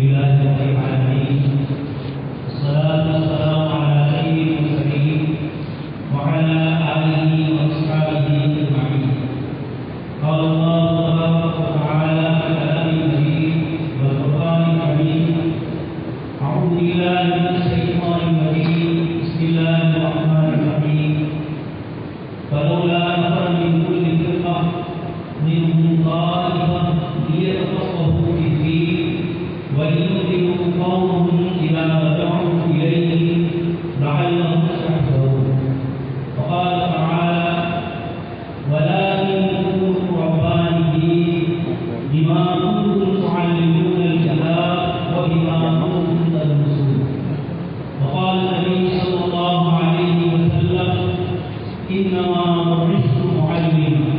لله رب العالمين والصلاة والسلام على سيد المرسلين وعلى آله وأصحابه أجمعين. قال الله تبارك وتعالى في كلام المجيد والقرآن الحكيم: أعوذ بالله من الشيطان الرجيم. بسم الله الرحمن الرحيم. فلولا نفر من كل فرقة منهم طائفة ليتفقهوا في الدين ولينذروا قومهم إذا رجعوا إليهم لعلهم يحذرون. وقال تعالى: ولكن كونوا ربانيين بما كنتم تعلمون الكتاب وبما كنتم تدرسون. وقال النبي صلى الله عليه وسلم: إنما بعثت معلما.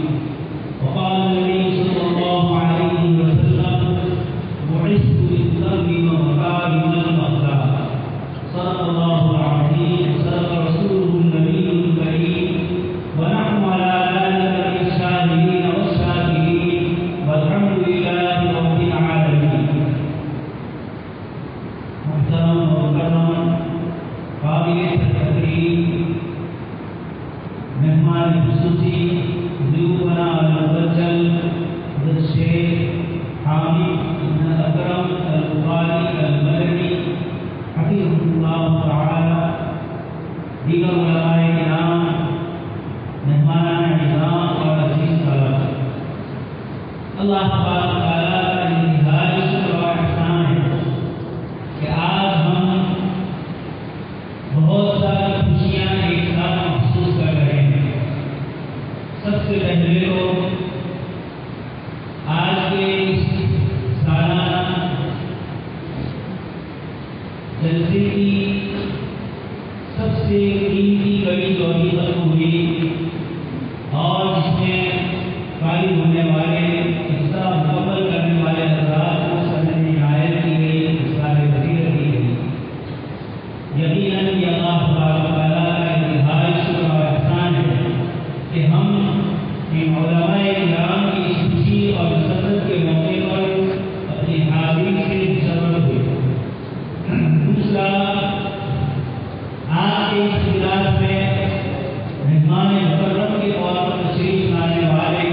وقال النبي صلى الله عليه وسلم: بعثت لأتمم مكارم الأخلاق. صدق الله العظيم وصدق رسوله النبي الكريم ونحن على ذلك من الشاهدين والشاكرين والحمد لله رب العالمين. محترم ومكرم قابل التكريم مہمان خصوصی ضیوفنا المبجل حضرت شیخ حامد بن اکرم البخاری المدنی حفظہ اللہ تعالی، دیگر علماء کرام، مہمانان نظام اور عزیز طلباء، اللہ تبارک و تعالیٰ کا انتہائی شکر و احسان ہے کہ آج ہم بہت ساری خوشیاں ایک ساتھ محسوس کر رہے ہیں۔ سب سے پہلے تو آج کے اس سالانہ جلسے کی سب سے قیمتی کڑی جو ابھی ختم ہوئی اور جس میں فارغ ہونے والے حصہ مکمل کرنے والے حضرات کو صدر عنایت کی گئی، اصلاح وزیر کی گئی۔ یقیناً یہ اللہ تبارک و تعالیٰ کا انتہائی شکر و احسان ہے کہ ہم ان علماء کرام کی اس خوشی اور مسرت کے موقع پر اپنی حاضری سے مسرت ہوئے۔ دوسرا، آج کے اس اجلاس میں مہمان مکرم کے طور پر تشریف لانے والے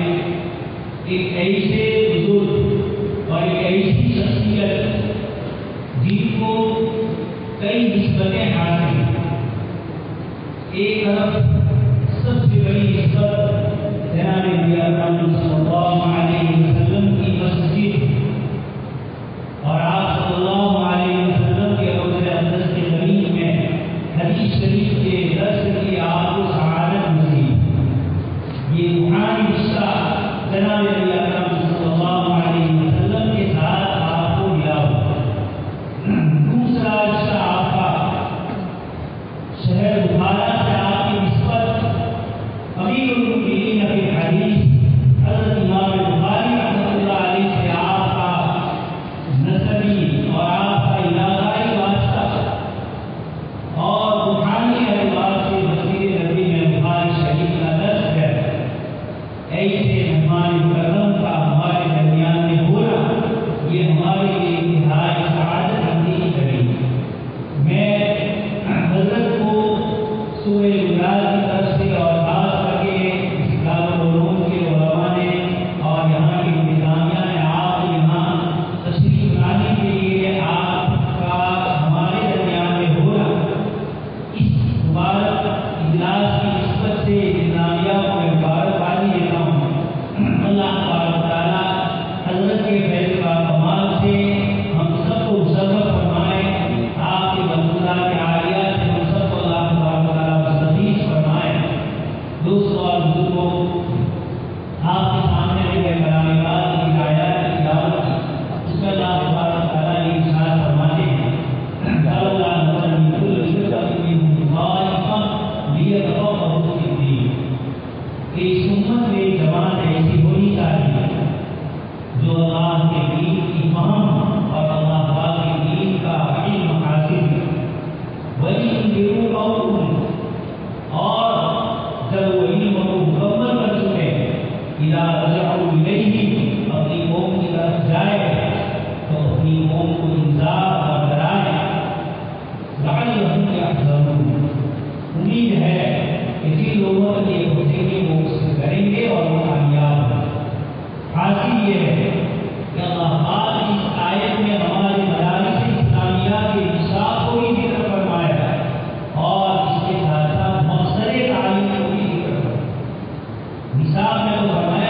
ایک ایسے بزرگ اور ایک ایسی شخصیت جن کو کئی نسبتیں حاصل ہیں۔ ایک طرف سب سے بڑی نسبت جناب نبی اکرم صلی اللہ علیہ وسلم کی مسجد اور آپ صلی اللہ علیہ وسلم کے روضہ اقدس کے قریب میں حدیث شریف کے درس کی آپ کو سعادت نصیب۔ یہ روحانی رشتہ جناب نبی اکرم صلی اللہ علیہ وسلم کے ساتھ آپ کو ملا ہوا۔ دوسرا رشتہ آپ کا شہر بخارا سے آپ کی نسبت امیر المؤمنین فی الحدیث حضرت امام بخاری رحمۃ اللہ علیہ سے آپ کا نسبی اور آپ کا علاقائی واسطہ اور روحانی اعتبار سے مسجد نبی میں بخاری شریف کا درس ہے۔ ایسے مہمان مکرم کا ہمارے درمیان میں ہونا یہ ہمارے لیے انتہائی سعادت اندیش کری۔ میں حضرت کو سورہ گجرات کی طرف سے اور خاص کر کے اس دارالعلوم کے علماء نے اور یہاں کی انتظامیہ نے آپ کو یہاں تشریف لانے کے لیے آپ کا ہمارے درمیان میں ہونا اس مبارک اجلاس کی نسبت سے انتظامیہ کو میں مبارکبادی دیتا ہوں۔ اللہ تبارک و تعالیٰ حضرت کے فیض و کمال سے ہم سب کو مسرت فرمائے، آپ کے منصورات عالیہ سے ہم سب کو اللہ تبارک و تعالیٰ مستفیض فرمائے۔ دوستوں اور بزرگوں، آپ کے سامنے میں کلام پاک کی آیات کی تلاوت کی، اس میں اللہ تبارک و تعالیٰ یہ ارشاد فرماتے ہیں: فَلَوْلَا نَفَرَ مِن كُلِّ فِرْقَةٍ مِّنْهُمْ طَائِفَةٌ لِيَتَفَقَّهُوا فِي الدِّينِ۔ کہ اس امت میں جماعت ایسی ہونی چاہیے جو اللہ کے دین کی فہم اور اللہ پاک کے دین کا علم حاصل ہے۔ وَلِيُنذِرُوا قَوْمَهُمْ، اور جب وہ علم کو مکمل کر چکے اِذَا رَجَعُوا إِلَيْهِ، اپنی قوم کی طرف جائے تو اپنی قوم کو انذار ہے کہ جن لوگوں تک یہ پہنچیں گے وہ اس سے کریں گے اور وہ کامیاب ہوں۔ حاصل یہ ہے کہ اللہ پاک اس آیت میں ہمارے مدارس اسلامیہ کے نصاب کو بھی ذکر فرمایا ہے اور اس کے ساتھ ساتھ مقصد تعلیم کو بھی ذکر فرمایا۔ نصاب میں تو فرمایا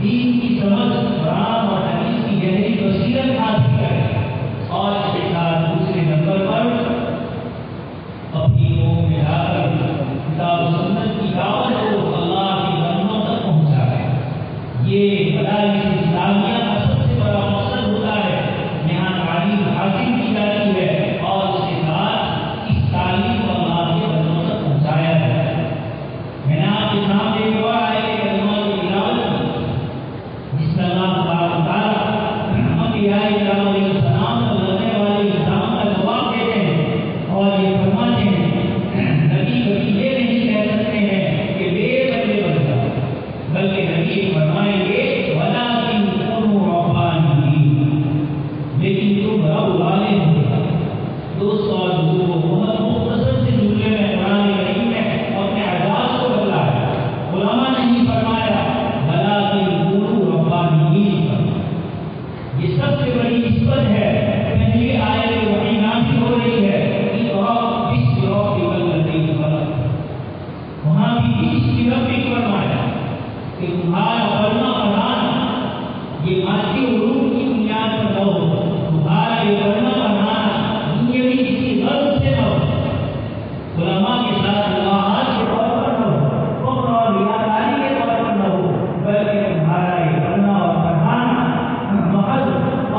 دین کی سمجھ قرآن اور حدیث کی گہری بصیرت حاصل کرے اور اس کے ساتھ دوسرے نمبر پر اپنی قوم میں آ کر کتاب و سنت کی دعوت کو اللہ کے بندوں تک پہنچائے۔ یہ مدارس اسلامیہ کا سب سے بڑا مقصد ہوتا ہے، یہاں تعلیم حاصل کی جاتی ہے اور اس کے ساتھ اس تعلیم کو اللہ کے بندوں تک پہنچایا جاتا ہے۔ میں نے آپ کے سامنے ایک اور آئے کہ کلمات کی تلاوت کی جس میں اللہ تبارک و تعالیٰ انبیاء کرام علیہ السلام کو لگنے والے الزام کا جواب دیتے ہیں اور یہ فرماتے ہیں نبی کبھی یہ نہیں کہہ سکتے ہیں کہ بے بندے بن جاؤ، بلکہ نبی فرمائیں گے وَلَٰكِن كُونُوا رَبَّانِيِّينَ، لیکن تم رب والے ہو۔ دوست اور بزرگوں، بہت مختصر سے جملے میں قرآن کریم میں اپنے اعزاز کو بدلا ہے۔ علماء نے ہی فرمایا وَلَٰكِن كُونُوا رَبَّانِيِّينَ، یہ سب سے بڑی نسبت ہے۔ پہلی آیت میں وحی نازل ہو رہی ہے اقرأ باسم ربک الذی خلق، وہاں بھی باسم ربک فرمایا کہ تمہارا پڑھنا پڑھانا یہ مادی علوم کی بنیاد پر نہ ہو، تمہارا یہ پڑھنا پڑھانا دنیاوی کسی غرض سے نہ ہو، علماء کے ساتھ مواعظ کے طور پر نہ ہو، فخر اور ریاکاری کے طور پر نہ ہو، بلکہ تمہارا یہ پڑھنا اور پڑھانا محض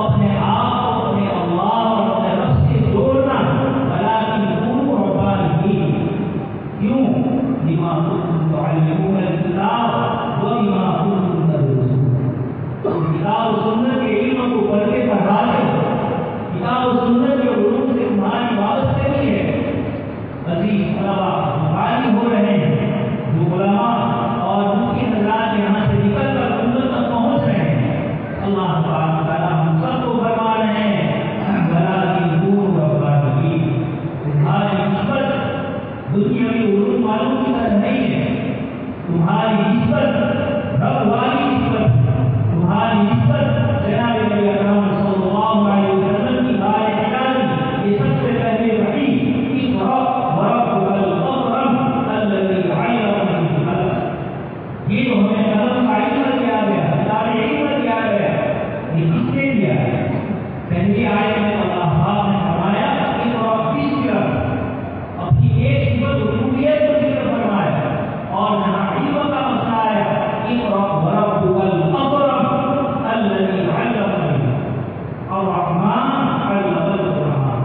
اپنے آپ کو اپنے اللہ اور اپنے رب سے جوڑنا۔ وَلَٰكِن كُونُوا رَبَّانِيِّينَ، کیوں؟ بِمَا كُنتُمْ تُعَلِّمُونَ الْكِتَابَ وَبِمَا كُنتُمْ تَدْرُسُونَ، کتاب و سنت کے علم کو پڑھ کے پڑھاتے ہو، کتاب و سنت کے علوم سے تمہاری وابستگی ہے۔ عزیز طلبا مقامی ہو رہے ہیں، جو علماء اور مفتی حضرات یہاں سے نکل کر سنت تک پہنچ رہے ہیں، اللہ تبارک و تعالیٰ ہم سب کو فرما رہے ہیں وَلَٰكِن كُونُوا رَبَّانِيِّينَ، تمہاری نسبت دنیاوی علوم والوں کی طرح نہیں ہے، تمہاری نسبت رب والی نسبت، تمہاری نسبت جناب نبی اکرم صلی اللہ علیہ وسلم کی بار اعلان، یہ سب سے پہلے وحی اقرأ وربک الاکرم الذی علم بالقلم، یہ جو ہمیں قلم کا علم دیا گیا، کتاب علم دیا گیا، یہ کس نے دیا ہے؟ پہلی آیت میں اللہ پاک نے فرمایا اقرأ باسم ربک، اپنی ایک صفت ربوبیت کو ذکر فرمایا اور جہاں علم کا مسئلہ آیا اقرأ وربک الاکرم الذی علم بالقلم، الرحمن علم القرآن،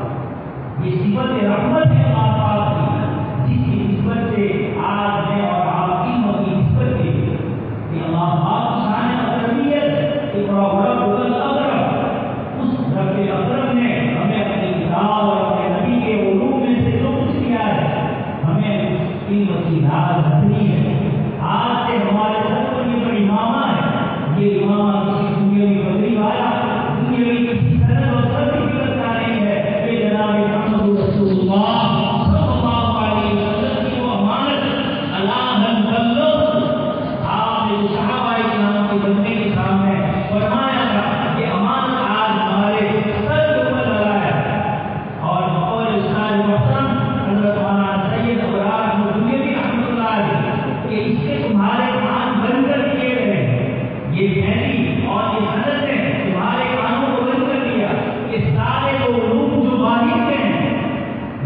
یہ صفت رحمت ہے اللہ پاک کی، جس کی نسبت سے آج میں اور آپ علم کی نسبت کے کہ اللہ پاک کی شان اکرمیت، اقرأ وربک الاکرم، اس رب اکرم نے ہمیں اپنی کتاب اور اپنے نبی کے علوم میں سے جو کچھ دیا ہے ہمیں اس علم کی راز رکھنی ہے۔ آج سے ہمارے سر پر یہ جو امامہ ہے، یہ امامہ کسی دنیاوی پدری والا، دنیاوی کسی سند اور سرٹیفکیٹ کا نہیں ہے، یہ جناب محمد رسول اللہ صلی اللہ علیہ وسلم کی وہ امانت اللہ بلغ، آپ نے صحابہ کرام کے بندے کے سامنے فرمایا تھا کہ امانت آج ہمارے سر کے اوپر لگا ہے، اور بقول استاد محترم حضرت مولانا سید ابرار احمد دنیوی رحمۃ اللہ علیہ کہ اس سے تمہارے کان بند کر دیے گئے، یہ پہلی اور یہ حضرت نے تمہارے کانوں کو بند کر دیا، یہ سارے وہ علوم جو باہر کے ہیں،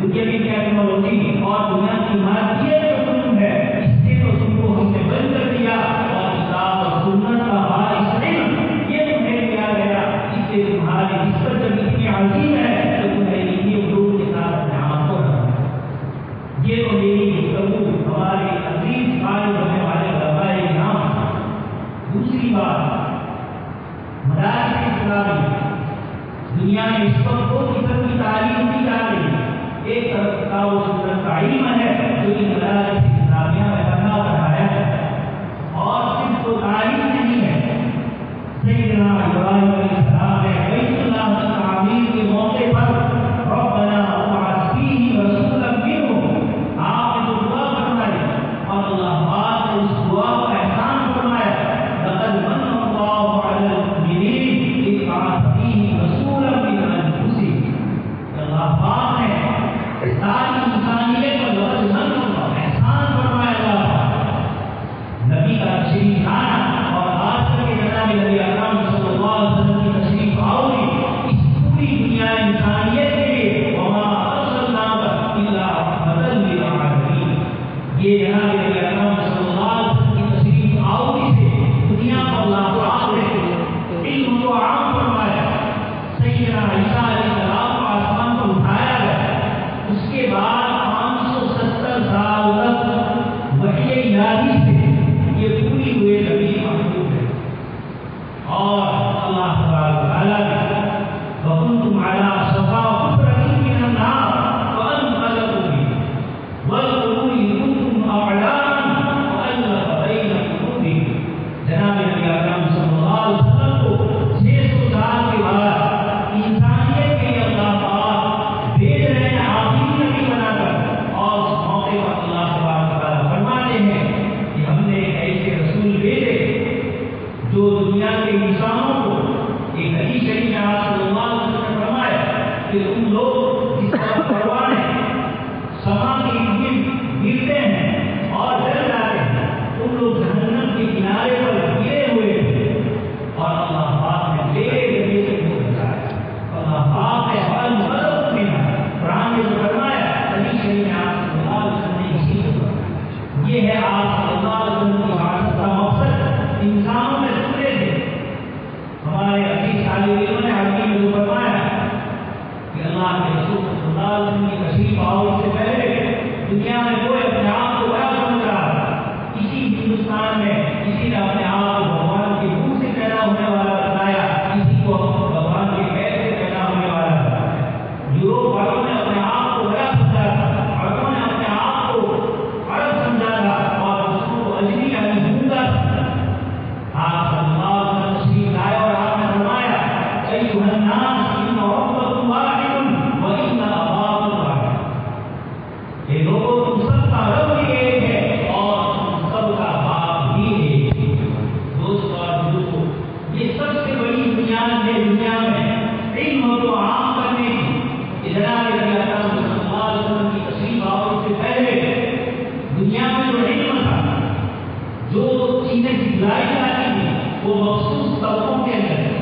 دنیاوی ٹیکنالوجی اور دنیا کی مادیت جو علوم ہے، اس سے تو تم کو ہم نے بند کر دیا، اور کتاب اور سنت کا بارش علم یہ تمہیں دیا گیا، اس سے تمہاری نسبت جب اتنی عظیم ہے تو تمہیں انہی علوم کے ساتھ اپنے آپ کو رکھنا۔ یہ تو میری گفتگو ہمارے عزیز قائم ہونے والے علماء کرام۔ دوسری بات، مدارس اسلامی دنیا میں اس وقت دو قسم کی تعلیم دی جا رہی ہے، ایک طرف کتاب و سنت کا علم ہے جو کہ مدارس اسلامیہ میں بنا پڑھایا ہے، اور صرف تو تعلیم نہیں ہے، سیدنا ابراہیم علیہ السلام نے بیت اللہ کی تعمیر کے موقع پر ربنا وابعث فیہم رسولا منہم یہ جناب نبی اکرم صلی اللہ علیہ وسلم کی تشریف آوری سے دنیا پر اللہ پاک نے علم کو عام فرمایا. سیدنا عیسیٰ علیہ السلام کو آسمان پر اٹھایا گیا. اس کے بعد 570 سال تک وحی الہی سے یہ پوری ہوئے نبی محبوب ہے. اور اللہ تبارک و تعالیٰ نے وَكُنْتُمْ عَلَىٰ شَفَا حُفْرَةٍ مِّنَ النَّارِ فَأَنْقَذَكُم مِّنْهَا وَاذْكُرُوا إِذْ كُنتُمْ أَعْدَاءً فَأَلَّفَ بَيْنَ قُلُوبِكُمْ. جناب نبی اکرم صلی اللہ علیہ وسلم کو 600 سال کے بعد انسانیت کے لیے اللہ پاک بھیج رہے ہیں آخری نبی بنا کر. اور اس موقع پر اللہ تبارک و تعالیٰ فرماتے ہیں کہ ہم نے ایسے رسول بھیجے جو دنیا کے انسانوں کو ایک حدیث شریف میں آپ صلی اللہ علیہ وسلم نے فرمایا کہ تم لوگ جس طرح پروانے سما کے ارد گرتے ہیں اور ڈر جاتے ہیں تم لوگ جہنم کے کنارے پر گرے ہوئے ہیں. اور اللہ پاک نے میرے نبی سے بتایا. اللہ پاک نے ہر مدد میں قرآن میں جو فرمایا حدیث شریف میں آپ صلی اللہ علیہ وسلم نے اسی کو فرمایا. یہ ہے آپ صلی اللہ علیہ وسلم کی بات کا مقصد انسانوں میں سنے تھے. ہمارے عزیز طالب علم نے حدیث میں جو فرمایا کہ اللہ کے رسول صلی اللہ علیہ وسلم کی تشریف آوری سے پہلے دنیا میں کوئی اپنے آپ کو بڑا سمجھ رہا تھا. اسی ہندوستان میں کسی نے اپنے آپ کو بھگوان کے منہ سے پیدا ہونے والا بتایا, کسی کو بھگوان کے پیر سے پیدا ہونے والا بتایا. یوروپ والوں نے اپنے آپ کو بڑا سمجھا تھا, عربوں نے اپنے آپ کو عرب سمجھا تھا اور دوسروں کو اجمی یعنی گونگا سمجھا. آپ صلی اللہ علیہ وسلم تشریف لائے اور آپ نے فرمایا ایھا الناس ان ربکم واحد وان اباکم واحد. اے لوگوں تم سب کا رب بھی ایک ہے اور تم سب کا باپ بھی ایک ہے. دوست اور بزرگوں, یہ سب سے بڑی بنیاد ہے دنیا میں علم کو عام کرنے کی. جناب نبی اکرم صلی اللہ علیہ وسلم کی تشریف آوری سے پہلے دنیا میں جو علم تھا, جو چیزیں سکھلائی جاتی تھیں وہ مخصوص طبقوں کے اندر ہے.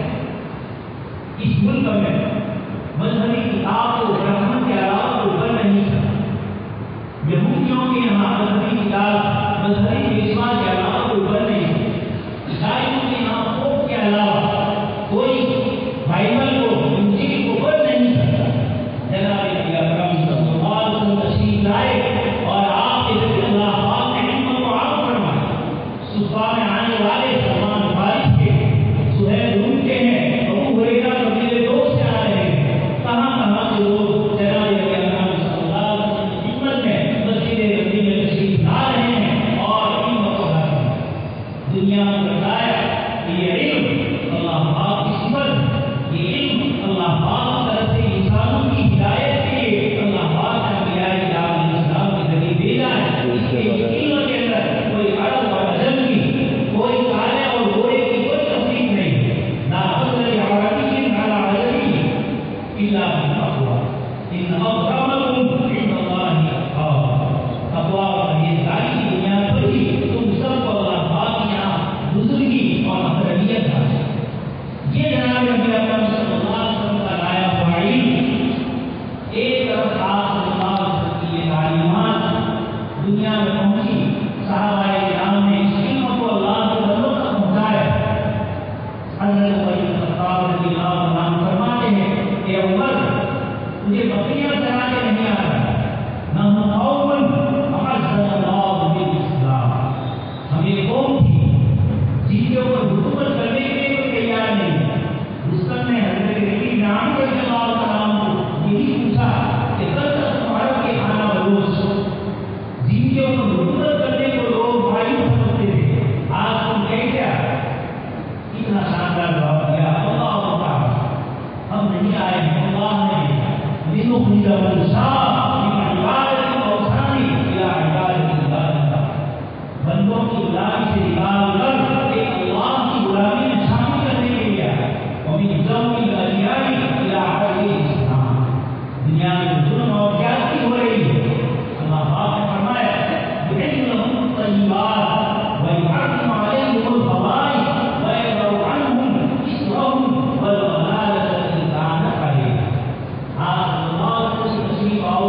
اس ملک میں مذہبی کتاب کو برہمن کے علاوہ کوئی بن نہیں سکتا. یہودیوں کے یہاں مذہبی کتاب مذہبی پیشوا کے علاوہ کوئی بن نہیں سکتا. عیسائیوں کے یہاں پوپ کے علاوہ کوئی بائبل کو انجیل کو بن نہیں سکتا. جناب نبی اکرم صلی اللہ علیہ وسلم تشریف لائے اور آپ کے ذریعے اللہ پاک نے علم کو عام فرمایا. صفحہ میں آنے والے سلمان فارس کے, سہیل روم کے ہیں, ابو ہریرہ قبیلے دوست سے آ رہے ہیں. کہاں کہاں سے لوگ جناب نبی اکرم صلی اللہ علیہ وسلم کی خدمت میں مسجد نبوی میں تشریف لا رہے ہیں اور علم کو حاصل دنیا میں بتایا کہ یہ علم اللہ پاک کی صفت, یہ علم اللہ پاک کی طرف سے انسانوں کی ہدایت کے لیے اللہ پاک نے انبیاء کرام علیہ السلام کے ذریعے بھیجا ہے. اس کے علم کے اندر کوئی عرب اور عجم کی, کوئی کالے اور گورے کی کوئی تفریق نہیں ہے. لا فضل لعربی علی عجمی الا بالتقوى ان اکرمکم عند اللہ اتقاکم. تقویٰ اور پرہیزگاری کی بنیاد پر ہی تم سب کو اللہ پاک کے یہاں بزرگی اور افضلیت حاصل. یہ جناب نبی اکرم صلی اللہ علیہ وسلم کا لایا ہوا علم, ایک طرف آپ صلی اللہ علیہ وسلم کی یہ تعلیمات دنیا میں پہنچی, صحابہ کرام نے اس علم کو اللہ کے بندوں تک پہنچایا. حضرت عمر بن خطاب رضی اللہ عنہ فرماتے ہیں کہ عمر مجھے بقیہ چرانے نہیں آ رہا, نحن قوم اعزنا اللہ بالاسلام. ہم ایک قوم تھی جن کے اوپر حکومت کرنے کے لیے کوئی تیار نہیں. رستم نے حضرت علی نام رضی اللہ عنہ کو یہی پوچھا کہ کل تک تمہارا کے کھانا بلوچ جن کے اوپر حکومت کرنے کو لوگ بھائی سمجھتے تھے, آج تم کہہ کیا اتنا شاندار جواب دیا, اللہ تعالیٰ ہم نہیں آئے ہیں, اللہ نے لنخرج من شاء من عبادة الأوثان إلى عبادة الله. بندوں کی غلامی سے نکال کر ایک اللہ کی غلامی میں شامل کرنے کے لیے آئے. ومن ذوق الأديان إلى عبادة الإسلام. دنیا میں ظلم اور زیادتی ہو رہی ہے. اللہ پاک نے فرمایا يحل لهم الطيبات ويحرم عليهم الخبائث ويضع عنهم إصرهم والأغلال التي كانت عليهم. آپ اللہ کی تشریف آؤ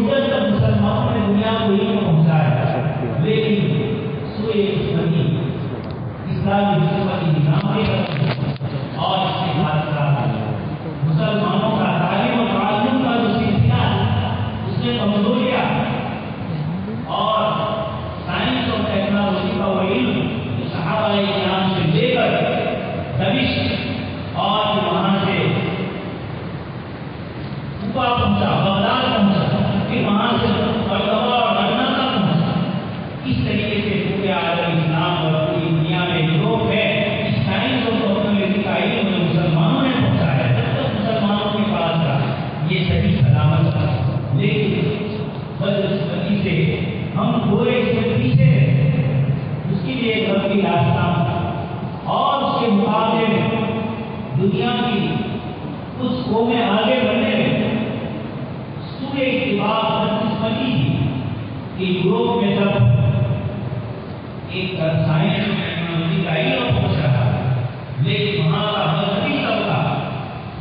مدت تک مسلمانوں نے دنیا کو علم پہنچایا، لیکن سوئے دشمنی اسلامی حکومتی نظام کے اور اس کے ساتھ ساتھ مسلمانوں کا تعلیم و تعلم کا جو سلسلہ اس میں کمزوریاں اور سائنس اور ٹیکنالوجی کا وہ علم جو صحابہ کرام سے لے کر دمشق اور وہاں سے کوفہ پہنچا، بغداد پہنچا، پھر وہاں سے کورڈوبا اور غرناطہ پہنچا، اس طریقے سے پورے عالم اسلام اور پوری دنیا میں یوروپ ہے اس سائنس اور ٹیکنالوجی کا علم مسلمانوں نے پہنچایا، جب تک مسلمانوں کے پاس تھا یہ صحیح سلامت تھا، لیکن بدقسمتی سے ہم تھوڑے سے پیچھے رہے، اس کے لیے ایک لمبی راستہ اور اس کے مقابلے میں دنیا کی کچھ قومیں آگے بڑھنے میں سوئے اتفاق بدقسمتی کہ یوروپ میں جب ایک سائنس اور ٹیکنالوجی کا علم پہنچ رہا ہے، لیکن وہاں کا مذہبی طبقہ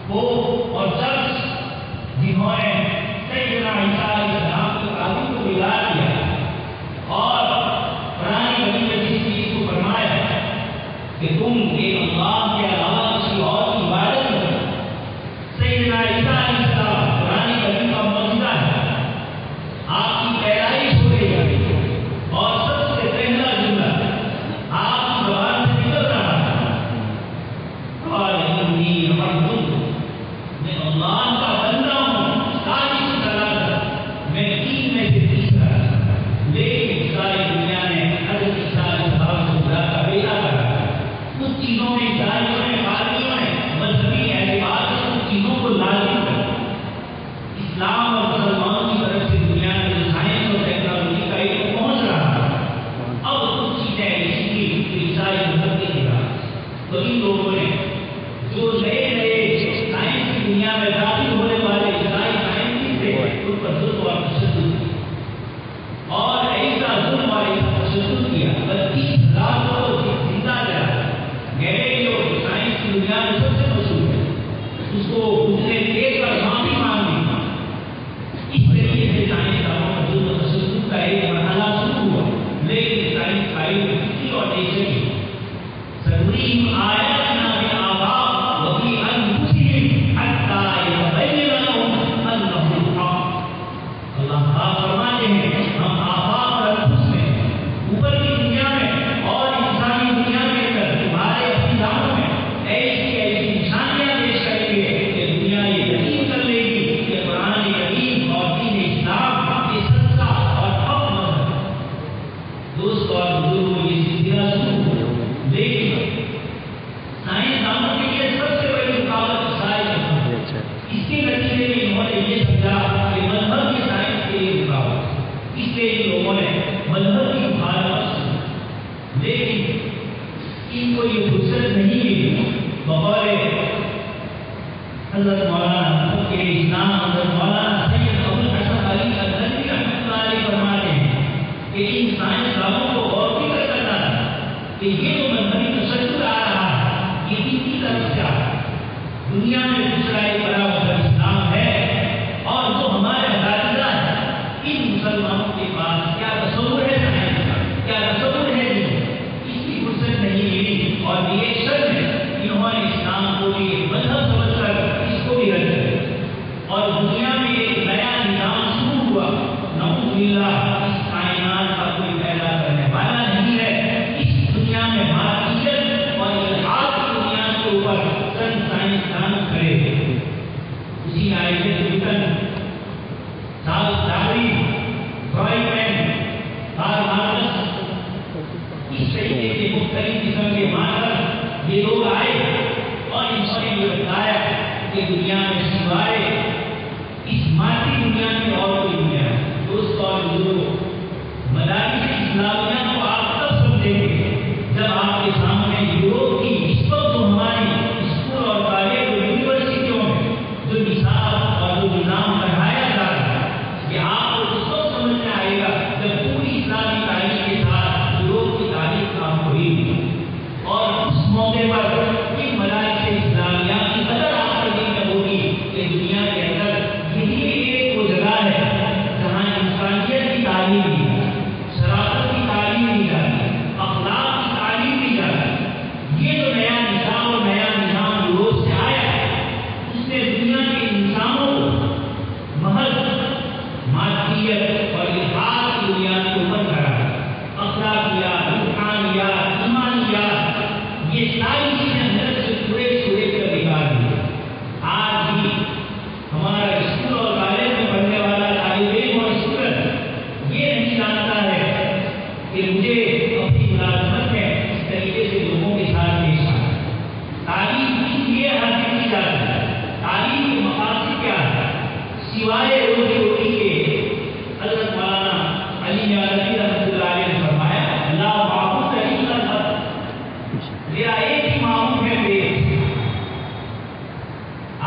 پوپ اور چرچ جنہوں نے سیدنا عیسیٰ علیہ السلام کی تعلیم کو بگاڑ دیا اور قرآن مجید میں جس چیز کو فرمایا کہ تم ایک اللہ کے علاوہ کسی اور کی عبادت کرو، سیدنا عیسیٰ علیہ السلام قرآن مجید کا معجزہ ہے، آپ کی پیدائش ہو رہی ہے اور سب سے پہلا جملہ آپ کی زبان سے نکل رہا ہے اور انی عبد، میں اللہ کا بندہ ہوں، ساری صلاحیت میں تین میں سے تیسرا، لیکن ساری دنیا نے حضرت عیسیٰ علیہ السلام کو خدا کا بیٹا کہا، کچھ چیزوں میں عیسائیوں نے پادریوں نے مذہبی اعتبار سے کچھ چیزوں کو لازم کر اسلام اور مسلمانوں کی طرف سے دنیا میں جو سائنس اور ٹیکنالوجی کا علم پہنچ رہا ہے، اب کچھ چیزیں ایسی تھی کہ عیسائی مذہب کے خلاف، تو ان لوگوں نے جو نئے نئے سائنس کی دنیا میں داخل ہونے والے عیسائی سائنسسٹ تھے ان پر ظلم اور تشدد کیا اور ایسا ظلم اور ایسا تشدد کیا 32,000 لوگ زندہ جلا گیلیلیو جو سائنس کی دنیا میں سب سے مشہور ہے، اس کو اس نے دیکھ کر معافی مانگ لی، اس طریقے سے سائنس دانوں کا ظلم و تشدد کا ایک مرحلہ شروع ہوا، لیکن سائنس کا علم کسی اور ایسے ہی سنوریم آیاتنا بالآفاق وفی انفسہم حتی یتبین لہم انہ الحق، اللہ پاک فرماتے ہیں ہم آفاق اور انفس میں اوپر کی دنیا میں اور انسانی دنیا میں تمہارے اپنی دانوں میں ایسی ایسی نشانیاں پیش کریں گے کہ دنیا یہ یقین کر لے گی کہ قرآن کریم اور دین اسلام یہ سچا اور حق مذہب ہے۔ دوست اور بزرگوں یہ سلسلہ شروع ہو، لیکن سائنس دانوں کے لیے سب سے بڑی رکاوٹ عیسائی ہے، اس کے نتیجے میں انہوں نے یہ سمجھا کہ مذہب کی سائنس کے لیے رکاوٹ، اس لیے ان لوگوں نے مذہب کی مخالفت کی، لیکن ان کو یہ فرصت نہیں ملی، بغور حضرت مولانا کے اسلام حضرت مولانا سید ابوالحسن علی الندوی رحمۃ اللہ علیہ فرماتے ہیں کہ ان سائنس دانوں کو غور فکر کرنا تھا کہ یہ جو مذہبی تشدد آ رہا ہے یہ کن کی طرف سے آ رہا ہے، دنیا میں دوسرا ایک بڑا مذہب اسلام ہے اور جو ہمارے اساتذہ ہیں ان مسلمانوں کے پاس کیا تصور ہے سائنس کا، کیا تصور ہے اس کی فرصت نہیں ملی اور ریئیکشن میں انہوں نے اسلام کو بھی ایک مذہب سمجھ کر اس کو بھی رد کر اور دنیا میں ایک نیا نظام شروع ہوا، نعوذ باللہ اس کائنات کا کوئی پیدا کرنے والا نہیں ہے، اس دنیا میں مادیت اور الحاد کی بنیاد کے اوپر چند سائنسدان کھڑے تھے، اسی آئزیک نیوٹن، چارلس ڈارون، فرائیمین، کارل مارکس، اس طریقے کے مختلف قسم کے ماہر یہ لوگ آئے اور انہوں نے یہ بتایا کہ دنیا میں سوائے اس مادی دنیا میں اور کوئی دنیا ہے۔ دوست اور بزرگوں، مدارس اسلامیہ کو آپ تب سمجھیں گے جب آپ کے سامنے یوروپ کی اس وقت جو ہماری اسکول اور کالج اور یونیورسٹیوں میں جو نصاب اور جو نظام پڑھایا جا رہا ہے یہ آپ کو اس وقت سمجھ میں آئے گا جب پوری اسلامی تعلیم کے ساتھ یوروپ کی تعلیم کام ہوئی اور اس موقع پر ان مدارس اسلامیہ کی قدر آپ کے دل میں ہوگی کہ دنیا کے اندر یہی ایک وہ جگہ ہے جہاں سوائے روزی روٹی کے حضرت مولانا علی نیازی رحمۃ اللہ علیہ نے فرمایا لا معبود الا اللہ، میرا ایک ہی معبود ہے پیٹ۔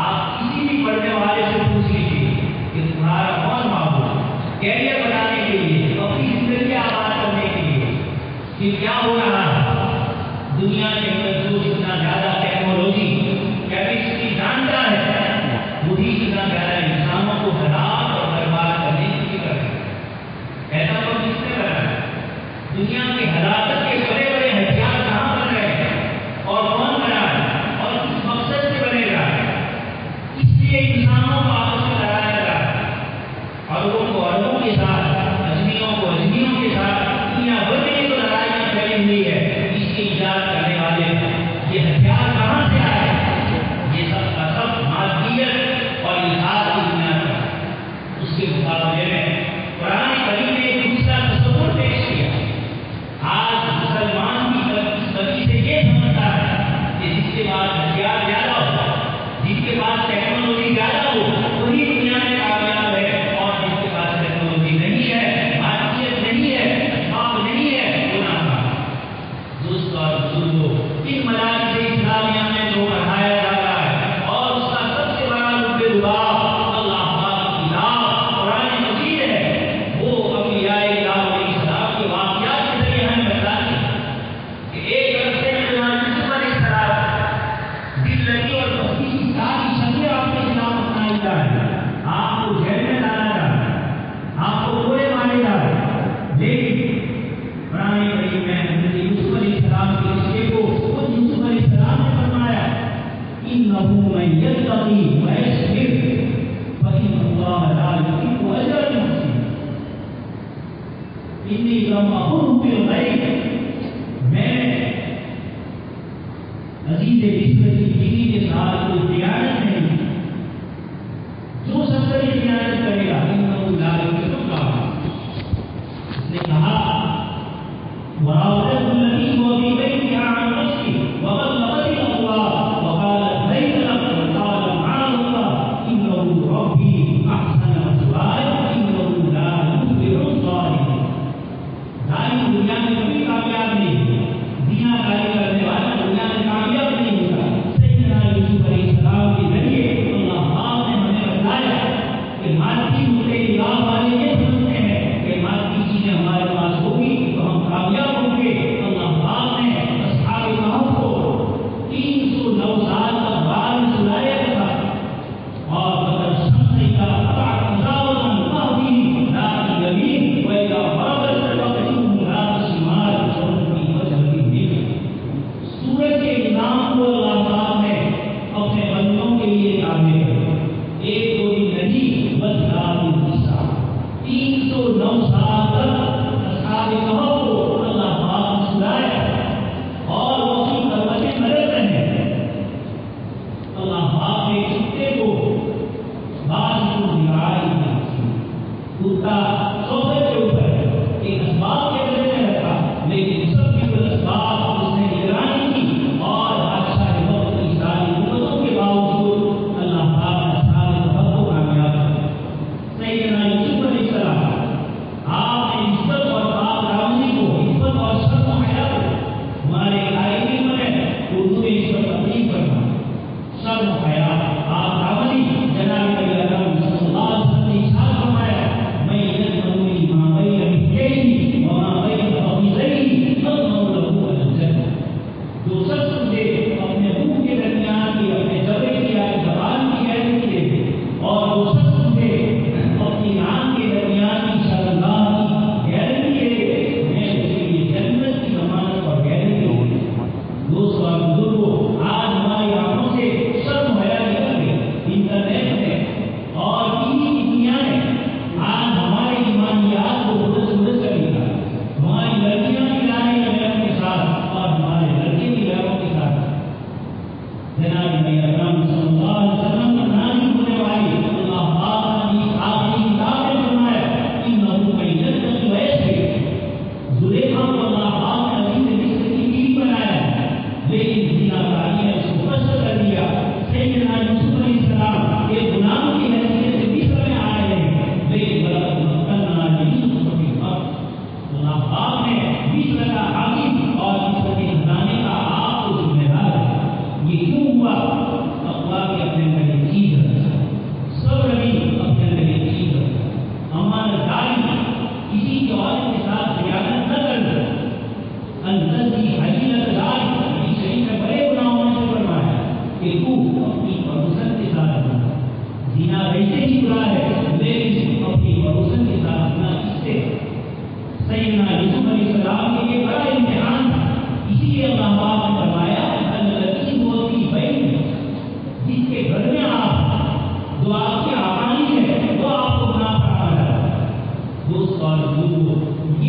آپ کسی بھی پڑھنے والے سے پوچھ لیجیے کہ تمہارا کون معبود ہے؟ کیریئر بنانے کے لیے، اپنی زندگی آباد کرنے کے لیے کہ کیا ہو رہا ہے دنیا کے اندر، جو اتنا زیادہ ٹیکنالوجی کیپیسٹی جانتا ہے وہی اتنا زیادہ انسانوں کو ہلاک اور برباد کرنے کی فکر ہے۔ ایسا تو کس نے کرا ہے؟ دنیا کی ہلاکت کے بڑے بڑے ہتھیار کہاں بن رہے ہیں اور کون بنا ہے اور کس مقصد سے بنے گا؟ اس لیے انسانوں کو آپس میں لڑایا جا رہا ہے، عربوں کو عربوں کے ساتھ، اجمیوں کو اجمیوں کے ساتھ، دنیا بھر میں جو لڑائیاں پھیلی ہوئی ہے، اس کی ایجاد کرنے والے یہ ہتھیار کہاں سے آئے؟ یہ سب کا سب مادیت اور الحاد کی بنیاد پر۔ اس کے مقابلے میں قرآن کریم نے ایک دوسرا تصور پیش کیا۔ آج مسلمان کی طرف سے یہ سمجھتا ہے کہ جس کے بعد ہتھیار زیادہ ہو، جس کے بعد ٹیکنالوجی زیادہ ہو، وہی دنیا میں کامیاب ہے، اور جس کے پاس ٹیکنالوجی نہیں ہے، مادیت نہیں ہے، اسباب نہیں ہے، وہ ناکام ہے۔ دوستو اور بزرگوں، ان مدارس اسلامیہ میں جو پڑھایا جا رہا ہے اور اس کا سب سے بڑا رب رباب اللہ پاک کی کتاب قرآن مجید ہے، وہ انبیاء الہی علیہ السلام کے واقعات کے ذریعے ہمیں بتاتی ہے کہ ایک عرصے میں جناب یوسف علیہ السلام دل لگی اور بستی کی ساری شکلیں آپ کے خلاف اپنائی جا رہی ہیں، آپ کو جیل میں ڈالا جا رہا ہے، آپ کو کوڑے مارے جا رہے ہیں، لیکن قرآن کریم میں حضرت یوسف علیہ السلام کے رشتے کو خود یوسف علیہ السلام نے فرمایا إِنَّهُ مَن يَتَّقِ وَيَصْبِرْ فَإِنَّ اللَّهَ لَا يُضِيعُ أَجْرَ الْمُحْسِنِينَ۔ إِنِّي لَمْ أَخُنْهُ بِالْغَيْبِ، میں عزیز مصر کی بیوی کے ساتھ کوئی خیانت نہیں کی، جو سب سے یہ خیانت کرے گا إِنَّهُ لَا يُفْلِحُ الْكَافِرُونَ۔ اس نے کہا وراودته التي هو في بيتها عن نفسه وغلقت الابواب وقالت هيت لك وقال معاذ الله انه ربي احسن مثواي انه لا يفلح الظالمون۔ ظالم دنیا میں کبھی کامیاب نہیں، زنا کاری کرنے والا دنیا میں کامیاب نہیں ہوتا۔ سیدنا یوسف علیہ السلام کے ذریعے اللہ پاک نے ہمیں بتایا کہ مادی مدعے اللہ والے یہ سمجھتے ہیں کہ مادی چیزیں ہمارے پاس ہوگی تو ہم کامیاب ہوں گے۔ اللہ پاک نے اصحاب کہف کو 309 سال تک بار میں سلایا تھا، اور بدر شمس کا تجاوزا مہدی لا یمین و اذا غربت وقتهم لا شمال شمسی وجهه نیل۔ سورج کے نظام کو اللہ پاک نے اپنے بندوں کے لیے تعمیر کیا، ایک دو دن نہیں بلکہ 309 سال تک اصحاب کہف کو اللہ پاک نے سلایا اور وہ اپنی قربتیں بدل رہے ہیں۔ اللہ پاک نے کتے کو بعض کو نگاہی کی، کتا سوفے کے اوپر ایک اسباب کے وجہ سے رکھا، لیکن سب کی اسباب اس نے نگرانی کی، اور بادشاہ وقت کی ساری حکومتوں کے باوجود اللہ پاک نے اصحاب کہف کو کامیاب کیا۔ سیدنا یوسف علیہ السلام آپ نے عزت اور پاک دامنی کو، عزت اور شرم و حیا کو، ہمارے قائدین میں اردو میں اس پر تقریب کرنا، شرم و حیا، پاک دامنی، جناب نبی اکرم صلی اللہ علیہ وسلم نے ارشاد فرمایا میں یجمعونی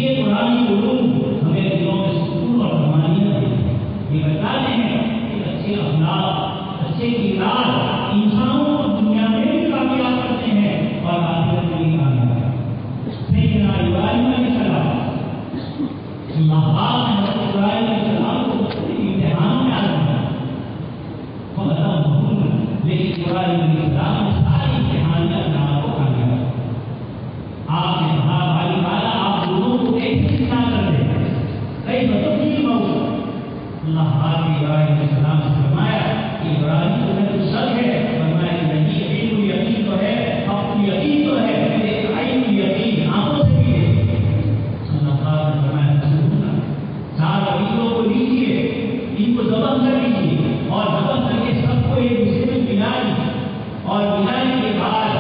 یہ قرآن علوم ہمیں دلوں میں سکون اور طمانینہ دیتے ہیں. یہ بتاتے ہیں کہ اچھے اخلاق، اچھے کردار انسانوں کو دنیا میں بھی کامیاب کرتے ہیں اور آخرت میں بھی کامیاب کرتے ہیں. سیدنا ابراہیم علیہ السلام، اللہ پاک نے حضرت ابراہیم علیہ السلام کو امتحان میں آزمایا، لیکن ابراہیم علیہ السلام نے ساری امتحان میں اپنے آپ کو کامیاب کیا. آپ نے کہا بھائی والا آپ لوگوں کو کیسے سکھا کر دیں، کئی بدتین موت. اللہ پاک نے ابراہیم علیہ السلام سے فرمایا کہ ابراہیم تمہیں تو شک ہے، فرمایا کہ نہیں، یقین تو ہے، اپنی یقین تو ہے، میرے عین یقین آنکھوں سے بھی ہے. اللہ پاک نے فرمایا چار عقیدوں کو لیجیے، ان کو ذبح کر لیجیے اور ذبح کر کے سب کو ایک دوسرے میں ملائیے، اور ملانے کے بعد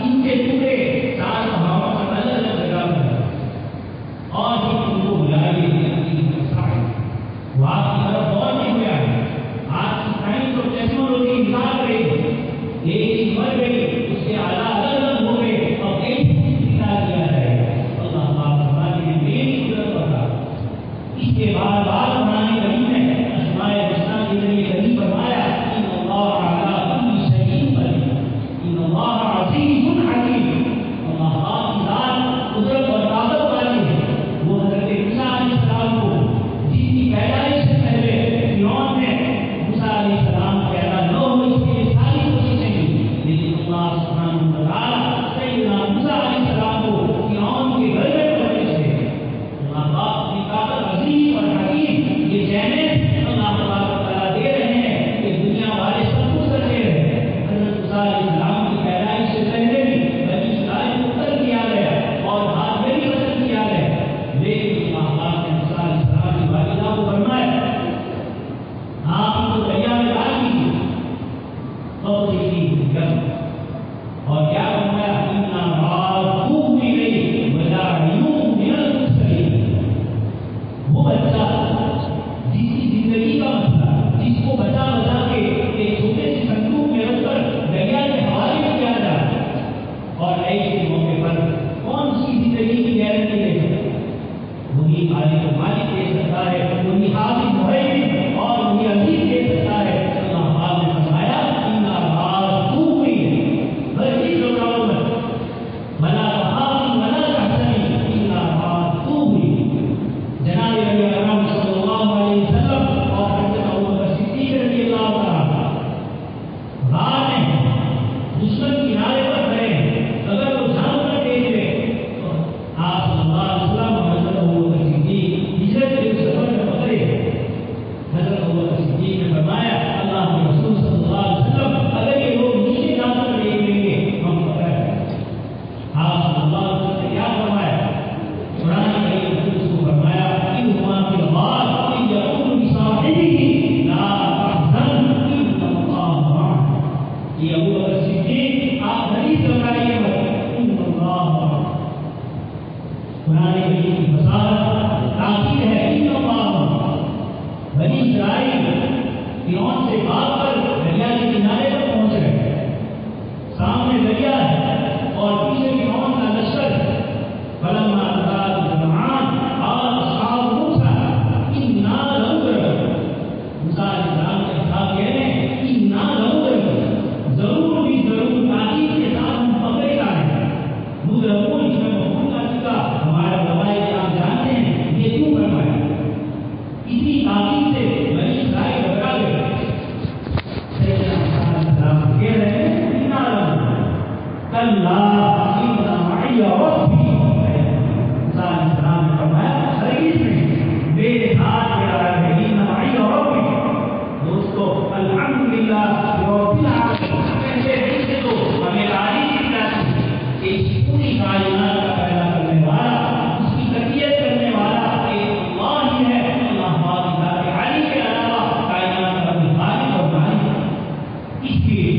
ان کے ٹکڑے چار پہاڑوں پر الگ الگ جگہ پر اور پھر ان کو بلائیے. وہ آپ کی طرف غور نہیں ہوا ہے. آج کی سائنس اور ٹیکنالوجی نکال رہی ہے، ایک چیز مر گئی، اس کے اعلیٰ الگ الگ ہو گئے اور ایک چیز نکال دیا جائے گا. اللہ پاک فرماتے ہیں میری قدرت ہوگا. اس کے بعد قرآن کریم نے اسماء الحسنی کے ذریعے غنی فرمایا ان اللہ علی کل شیء قدیر، ان اللہ عزیز حکیم. اللہ پاک کی ذات قدرت اور طاقت والی ہے. وہ حضرت موسیٰ علیہ السلام کو جس کی پیدائش سے پہلے فرعون نے موسیٰ علیہ السلام پیدا نہ ہو اس کے لیے ساری کوششیں کی، لیکن اللہ سبحانہ و تعالیٰ سیدنا موسیٰ علیہ السلام کو فرعون کے گھر میں پہنچے تھے. اللہ پاک کی طاقت عظیم اور حکیم. یہ چیلنج اللہ تعالیٰ دے رہے ہیں کہ دنیا والے سب کچھ کرتے رہے. حضرت موسیٰ علیہ السلام کی پیدائش سے پہلے بھی بنی اسرائیل کو قتل کیا گیا اور بعد میں بھی قتل کیا گیا، لیکن اللہ پاک نے موسیٰ علیہ السلام کی والدہ کو فرمایا آپ ان کو دریا میں ڈال دیجیے اور کیا فرمایا اِنَّا رَادُوهُ إِلَيْكَ وَجَاعِلُوهُ مِنَ الْمُرْسَلِينَ. وہ بچہ جس کی زندگی کا مسئلہ، جس کو بچا بچا کے ایک چھوٹے سے صندوق میں رکھ کر دریا کے حوالے کیا جائے، اور ایسے موقع پر کون اس کی زندگی کی گارنٹی دے سکتا ہے؟ وہی خالق و مالک دے سکتا ہے، وہی حافظ محیط اور وہی عزیز دے سکتا ہے. اللہ پاک نے فرمایا اِنَّا رَادُوهُ إِلَيْكَ، بلکہ لوٹاؤ مت، بلا تخافی ولا تحزنی اِنَّا رَادُوهُ إِلَيْكَ. جناب نبی اکرم صلی اللہ علیہ وسلم اور حضرت ابوبکر صدیق رضی اللہ عنہ بعد میں دشمن کنارے پر کھڑے ہیں، اگر وہ جان کر دے دے تو آپ صلی اللہ علیہ وسلم اور حضرت ابوبکر صدیق ہجرت کے سفر میں پکڑے. حضرت ابوبکر صدیق نے فرمایا اللہ کے رسول صلی اللہ علیہ وسلم اگر یہ لوگ نیچے جا کر دیکھ لیں گے ہم پکڑ ہیں. آپ صلی اللہ علیہ وسلم نے کیا فرمایا؟ قرآن کریم نے اس کو فرمایا اِنْهُمَا فِي الْغَارِ إِذْ يَقُولُ لِصَاحِبِهِ لَا تَحْزَنْ إِنَّ اللَّهَ مَعَنَا. یہ ابوبکر صدیق آپ غریب لگائیے مت، إِنَّ اللَّهَ مَعَنَا. قرآن کریم کی وضاحت تاکید ہے إِنَّ اللَّهَ مَعَنَا. بنی اسرائیل فرعون سے بھاگ کر دریا کے کنارے پر پہنچ گئے. سامنے دریا ہے اور پیچھے فرعون کا لشکر ہے. فلما تراءى الجمعان قال اصحاب موسى انا لمدركون. موسیٰ علیہ السلام کے اصحاب کہہ رہے ہیں انا لمدركون، ضرور بھی ضرور تاکید کے ساتھ ہم پکڑے جائیں. مدرکون اس میں مفہوم کا چکا ہمارا روایت کہ آپ جانتے ہیں یہ کیوں فرمایا؟ اسی تاکید سے بنی اسرائیل گھبرا گئے. سیدنا موسیٰ علیہ السلام کہہ رہے ہیں انا لمدركون کلا ان معی ربی. موسیٰ علیہ السلام نے فرمایا ہرگز نہیں، میرے ساتھ میرا رب ہے. ان معی ربی. دوستو الحمدللہ رب العالمین پہلے دن سے تو ہمیں تعریف کی جاتی ہے کہ اس پوری کائنات کا پیدا کرنے والا، اس کی تربیت کرنے والا ایک اللہ ہی ہے. اللہ پاک کی ذات عالی کے علاوہ کائنات کا کوئی خالق اور مالک نہیں. اس لیے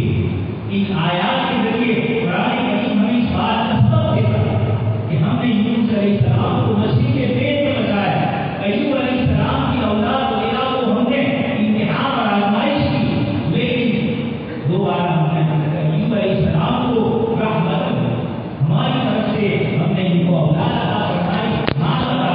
ان آیات کے ذریعے قرآن کریم ہمیں اس بات کا سبق دیتا ہے کہ ہم نے یونس علیہ السلام کو مسیح کے پیٹ میں بچایا. ایوب علیہ السلام کی اولاد وغیرہ کو ہم نے امتحان اور آزمائش کی، لیکن دوبارہ ہم نے حضرت ایوب علیہ السلام کو رحمت ہماری طرف سے ہم نے ان کو اولاد عطا فرمائی، مال عطا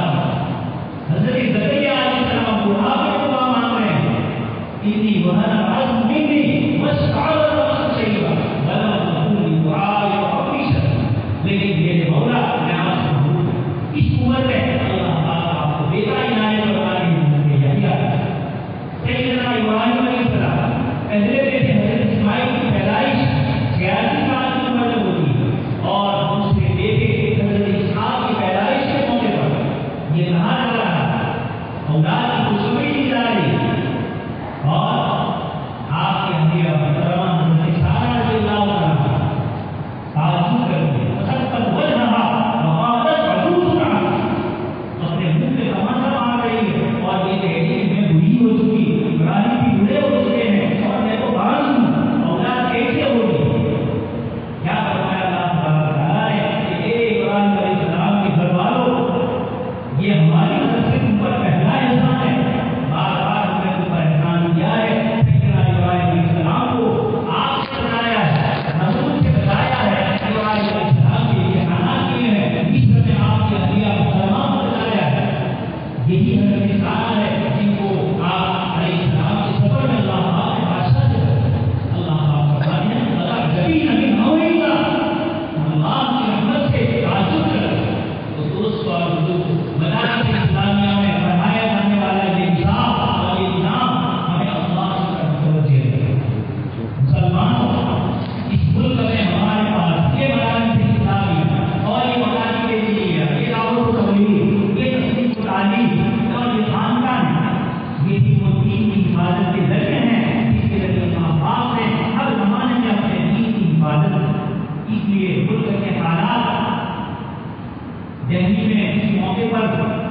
دہلی میں اس موقع پر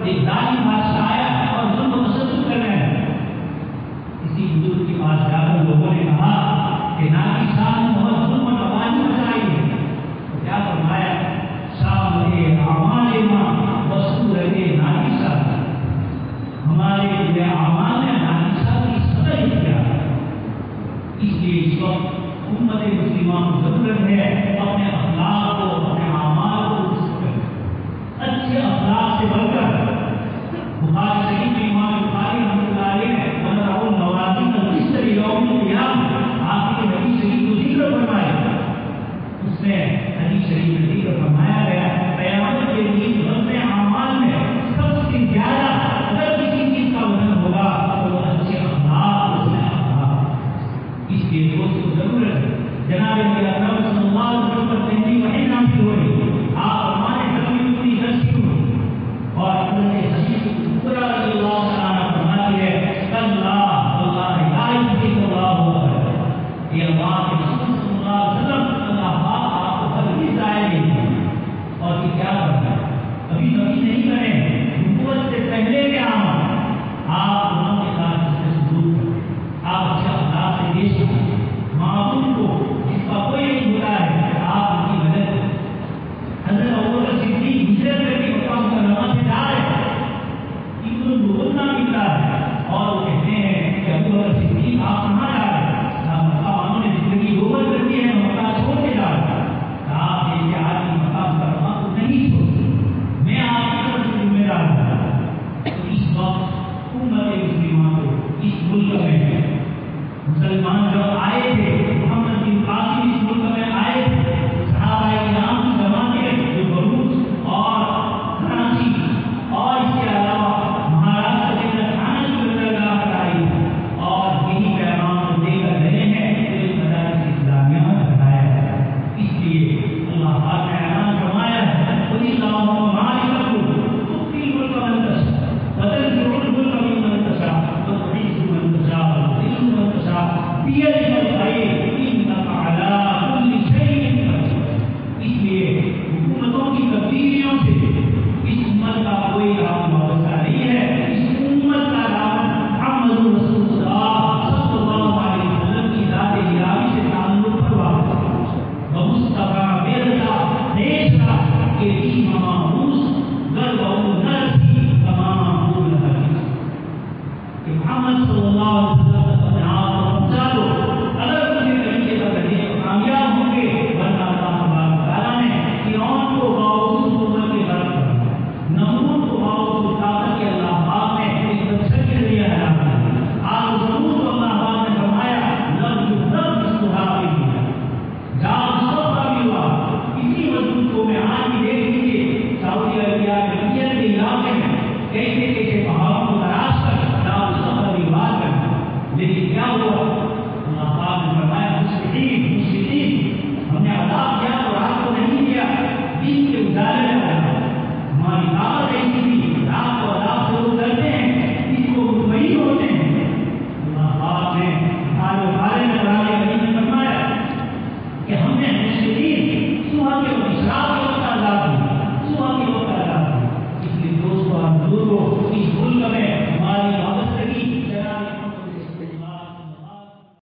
ایک ظالم بادشاہ آیا اور ظلم و تشدد کر رہے ہیں. اسی بزرگ کے پاس جا کر لوگوں نے کہا کہ ناقی صاحب نے بہت ظلم و تباہی مچائی ہے. تو کیا فرمایا؟ شام رہے اعمال ماں وصول رہے ناقی صاحب. ہمارے لیے اعمال میں ناقی صاحب کی صدر اختیار ہے. اس لیے اس وقت امت مسلمہ کو ضرورت ہے اپنے اخلاق کو اپنے اعمال کو درست کریں. اچھے اخلاق سے بڑھ کر بخاری شریف میں امام بخاری رحمۃ اللہ علیہ نے ونروا الموازین القسط لیوم القیامہ آپ کے حدیث شریف کو ذکر فرمایا. اس میں حدیث شریف میں ذکر فرمایا گیا قیامت کے دن وزن اعمال میں سب سے زیادہ اگر کسی چیز کا وزن ہوگا تو وہ اچھے اخلاق اس میں اخلاق. اس لیے دوست کو ضرورت ہے جناب نبی اکرم صلی اللہ علیہ وسلم پر پہلی وحی نازل ہو رہی. آپ ہمارے گھر میں پوری دستی ہوئی اور حضرت حدیث پورا رضی اللہ تعالیٰ فرماتی ہے اللہ اللہ لا یحب اللہ اکبر. یہ اللہ کے رسول صلی اللہ علیہ وسلم اللہ پاک آپ کو ہرگز ضائع نہیں کرے. اور یہ کیا کرنا ہے ابھی نہیں کریں نبوت سے پہلے کے عمل آپ